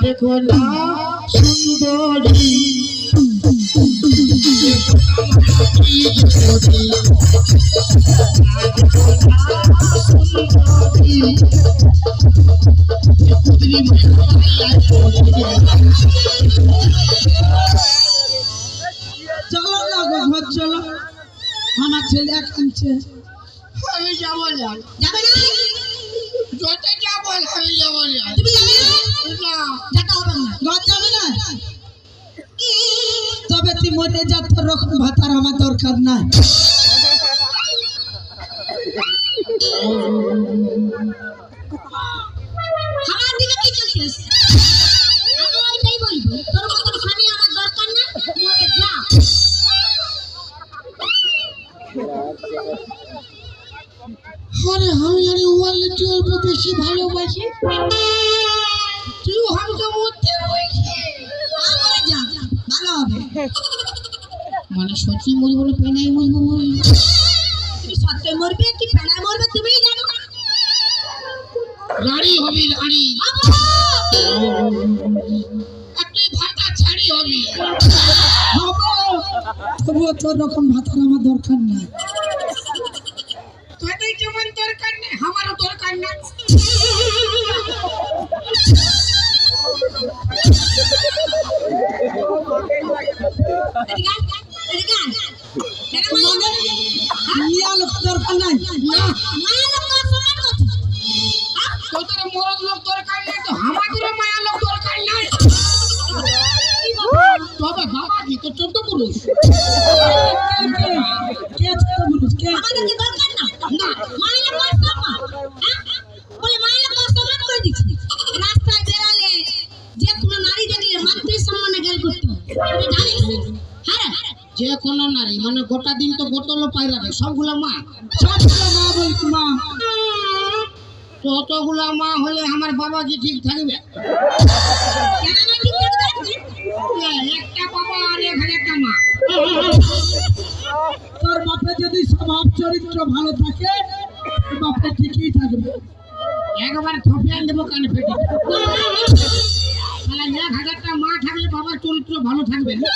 দেখো না সুন্দরী চলো না গো ঘর চলো, আমার ছেলে কাঁদছে। আমি যাবো না, যাবে না? যত যাবো আমি যাবো না। তুমি যাবে না? না, যেতে হবে না। ঘর যাবে না। তবে তুই মরে যা, তোর রকম ভাতার আমার দরকার নাই। আমার দিকে কি চলছিস? আমি ওইটাই বলবো, তোর মতো স্বামী আমার দরকার না, মরে যা। আরে আমি আরে ওয়ালে তুই অল্প বেশি ভালোবাসি, তুই আমাকে মরতে বলছিস। মরে যা, ভালো হবে। মানে সত্যি মরবো না পেনাই মরবো? তুমি সত্যি মরবে কি পেড়ায় মরবে তুমিই জানো। রাড়ি হবি রাড়ি, তুই ভাতা ছাড়ি হবি। তবুও তোর রকম ভাতার আমার দরকার নাই। তোদের যেমন দরকার নেই আমারও দরকার নাই। দরকার নাই তোদের মরদ লোক দরকার নাই, তো আমাদেরও মায়া লোক দরকার নাই। তবে বাবা কি তো 14 পুরুষ? কে 14 পুরুষ? কে? আমাদেরকে দরকার না। না, মাইলে কষ্ট মা, বলে মাইলে কষ্ট মা করে দিচ্ছি। রাস্তায় বেরালে যে কোনো নারী দেখলে মাতৃ সম্মানে গেল করতো, তুমি জানিস? হ্যাঁ, যে কোনো নারী মানে গোটা দিন তো বোতলও পাইরাবে, সবগুলা মা। সবগুলা মা বলছি মা। ততগুলা মা হলে আমার বাবা কি ঠিক থাকবে? কেন না ঠিক থাকবে? একটা বাবা আর 1000টা মা। তোর বাপে যদি স্বভাব চরিত্র ভালো থাকে, বাপে ঠিকই থাকবে। একবার থপিয়ে দেবো কানে ফেটে। 1000টা মা থাকলে বাবার চরিত্র ভালো থাকবে না।